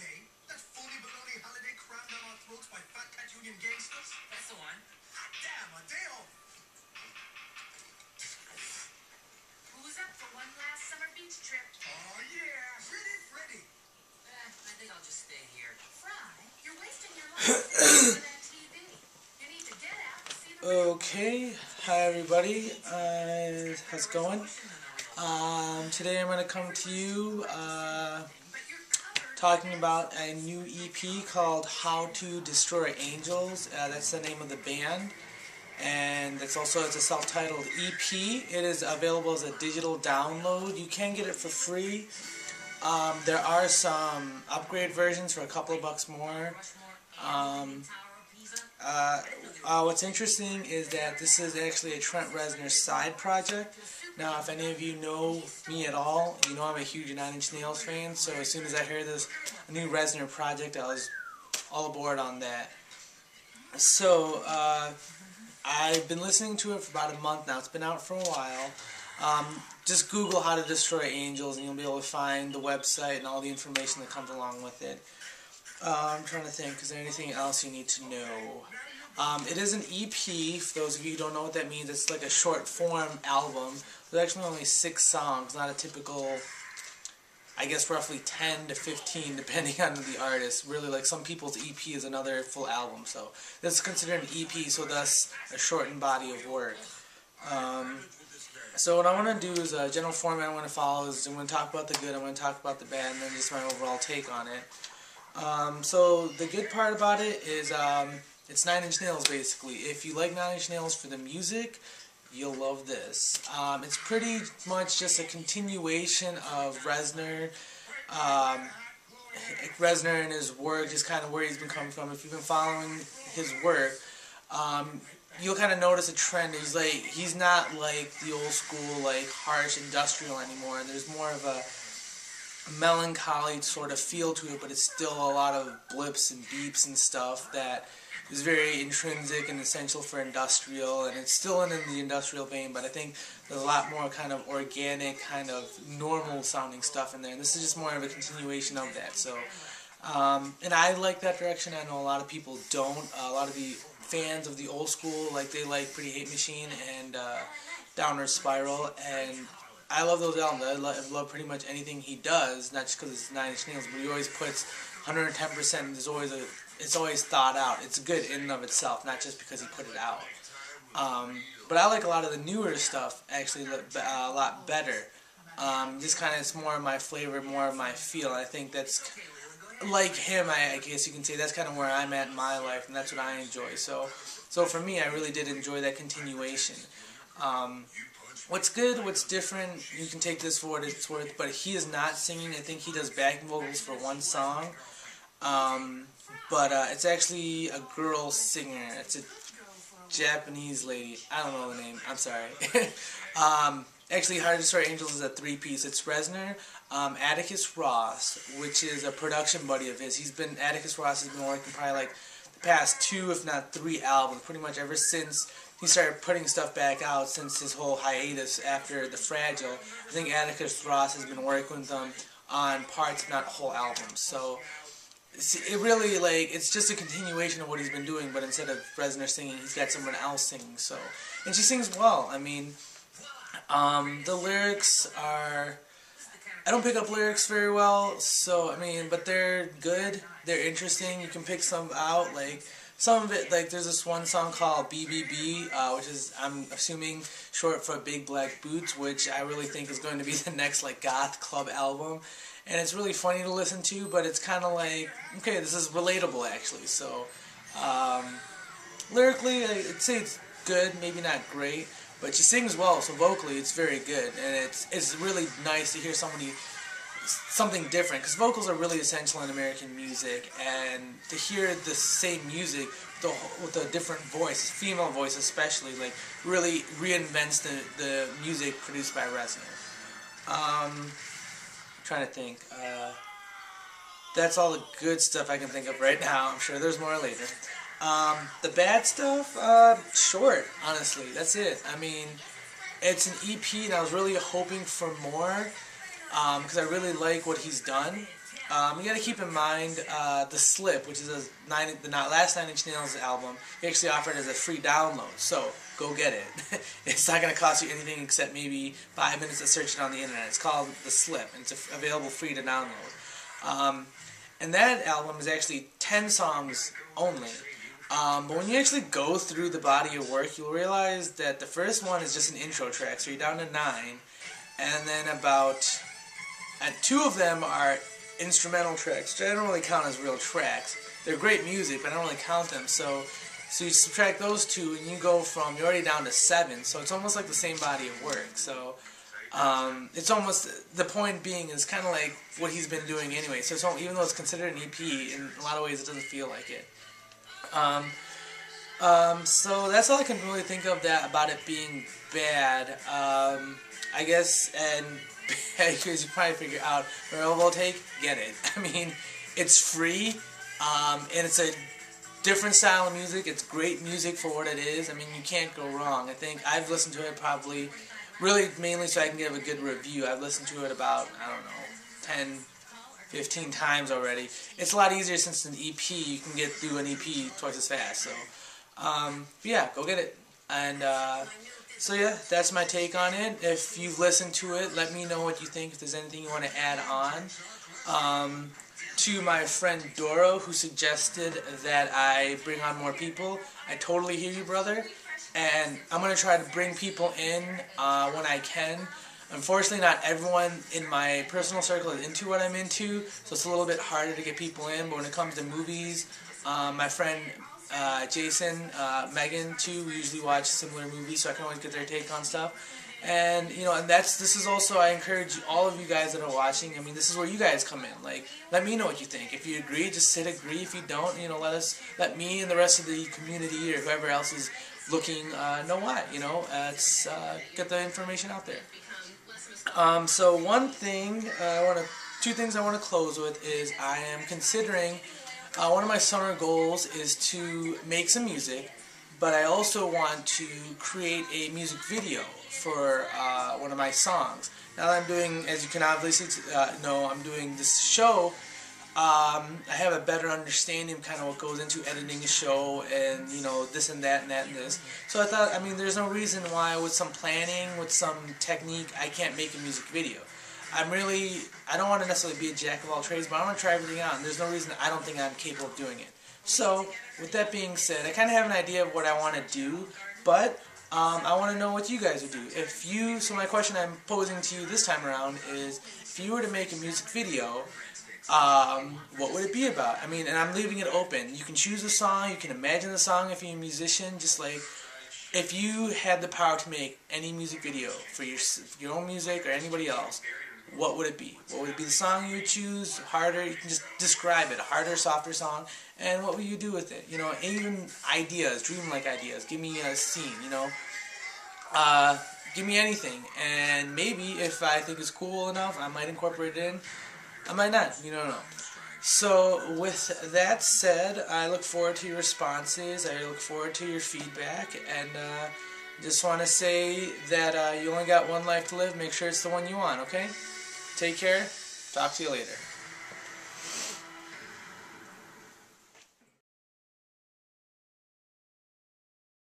Day? That phony baloney holiday crammed down our throats by Fat Cat Union gangsters? That's the one. Hot damn, a day off! Who's up for one last summer beach trip? Oh yeah, Pretty Freddy! I think I'll just stay here. Fry, you're wasting your life on that TV. You need to get out and see the Okay, hi everybody, how's it going? Today I'm going to come to you talking about a new EP called How to Destroy Angels. That's the name of the band, and it's a self-titled EP. It is available as a digital download. You can get it for free. There are some upgrade versions for a couple of bucks more. What's interesting is that this is actually a Trent Reznor side project. Now, if any of you know me at all, you know I'm a huge Nine Inch Nails fan, so as soon as I heard this new Reznor project, I was all aboard on that. So, I've been listening to it for about a month now. It's been out for a while. Just Google How to Destroy Angels and you'll be able to find the website and all the information that comes along with it. I'm trying to think, is there anything else you need to know? It is an EP. For those of you who don't know what that means, it's like a short form album. There's actually only 6 songs, not a typical, I guess roughly 10 to 15 depending on the artist. Really, like some people's EP is another full album, so this is considered an EP, so thus a shortened body of work. So what I want to do is a general format I want to follow is I'm going to talk about the good, I'm going to talk about the bad, and then just my overall take on it. So the good part about it is it's Nine Inch Nails basically. If you like Nine Inch Nails for the music, you'll love this. It's pretty much just a continuation of Reznor. Reznor and his work, just kind of where he's been coming from. If you've been following his work, you'll kind of notice a trend. He's not like the old school, like harsh industrial anymore. There's more of a melancholy sort of feel to it, but it's still a lot of blips and beeps and stuff that is very intrinsic and essential for industrial, and it's still in the industrial vein, but I think there's a lot more kind of organic, kind of normal sounding stuff in there, and this is just more of a continuation of that. So, and I like that direction. I know a lot of people don't. A lot of the fans of the old school, like they like Pretty Hate Machine and Downward Spiral, and I love those albums. I love pretty much anything he does, not just because it's Nine Inch Nails, but he always puts 110%, and it's always thought out. It's good in and of itself, not just because he put it out. But I like a lot of the newer stuff, actually, a lot better. Just kind of, it's more of my flavor, more of my feel. I think that's, like him, I guess you can say, that's kind of where I'm at in my life, and that's what I enjoy. So for me, I really did enjoy that continuation. What's good, what's different, you can take this for what it's worth, but he is not singing. I think he does backing vocals for one song. But it's actually a girl singer. It's a Japanese lady. I don't know the name. I'm sorry. Actually, How to Destroy Angels is a 3-piece. It's Reznor, Atticus Ross, which is a production buddy of his. Atticus Ross has been working probably like the past 2, if not 3 albums, pretty much ever since he started putting stuff back out, since his whole hiatus after The Fragile. I think Atticus Ross has been working with them on parts, if not whole albums. So it really, like, it's just a continuation of what he's been doing, but instead of Reznor singing, he's got someone else singing. So, and she sings well. I mean, the lyrics are, I don't pick up lyrics very well, so, I mean, but they're good, they're interesting, you can pick some out, like, some of it, like, there's this one song called BBB, which is, I'm assuming, short for Big Black Boots, which I really think is going to be the next, like, goth club album. And it's really funny to listen to, but it's kind of like, okay, this is relatable, actually. So, lyrically, I'd say it's good, maybe not great, but she sings well, so vocally it's very good. And it's really nice to hear something different, because vocals are really essential in American music, and to hear the same music with a different voice, female voice especially, like, really reinvents the music produced by Reznor. Trying to think. That's all the good stuff I can think of right now. I'm sure there's more later. The bad stuff, short, honestly. That's it. I mean, it's an EP, and I was really hoping for more, because I really like what he's done. you got to keep in mind The Slip, which is the last Nine Inch Nails album. They actually offered it as a free download, so go get it. It's not going to cost you anything except maybe 5 minutes of searching on the internet. It's called The Slip, and it's available free to download. And that album is actually 10 songs only. But when you actually go through the body of work, you'll realize that the first one is just an intro track, so you're down to 9, and then and 2 of them are instrumental tracks, which I don't really count as real tracks. They're great music, but I don't really count them. So you subtract those 2, and you're already down to 7. So it's almost like the same body of work. So it's almost, the point being is kind of like what he's been doing anyway. So even though it's considered an EP, in a lot of ways it doesn't feel like it. So that's all I can really think of about it being bad. I guess, and as you probably figure out, Railroad Take, get it. I mean, it's free, and it's a different style of music. It's great music for what it is. I mean, you can't go wrong. I think I've listened to it probably, really mainly so I can give a good review. I've listened to it about, I don't know, 10, 15 times already. It's a lot easier since it's an EP. You can get through an EP twice as fast. So, yeah, go get it. And, so yeah, that's my take on it. If you've listened to it, let me know what you think, if there's anything you want to add on. To my friend Doro, who suggested that I bring on more people, I totally hear you, brother. And I'm going to try to bring people in when I can. Unfortunately, not everyone in my personal circle is into what I'm into, so it's a little bit harder to get people in. But when it comes to movies, my friend Jason, Megan too, we usually watch similar movies, so I can always get their take on stuff. And and this is also, I encourage all of you guys that are watching. I mean, this is where you guys come in. Like, let me know what you think. If you agree, just hit agree. If you don't, let me and the rest of the community or whoever else is looking know why. Let's get the information out there. So two things I want to close with is I am considering. One of my summer goals is to make some music, but I also want to create a music video for one of my songs. Now that I'm doing, as you can obviously know, I'm doing this show, I have a better understanding of kind of what goes into editing a show and, this and that and that and this. So I thought, there's no reason why with some planning, with some technique, I can't make a music video. I don't want to necessarily be a jack of all trades, but I want to try everything out, and there's no reason I don't think I'm capable of doing it. So, with that being said, I kind of have an idea of what I want to do, but I want to know what you guys would do. So my question I'm posing to you this time around is, if you were to make a music video, what would it be about? And I'm leaving it open. You can choose a song, you can imagine the song if you're a musician, just like, if you had the power to make any music video for your own music or anybody else, what would it be? What would it be the song you would choose? Harder, you can just describe it. Harder, softer song. And what would you do with it? Even ideas, dreamlike ideas. Give me a scene, give me anything. And maybe if I think it's cool enough, I might incorporate it in. I might not. You don't know. So with that said, I look forward to your responses. I look forward to your feedback. And just want to say that you only got one life to live. Make sure it's the one you want, okay? Take care. Talk to you later.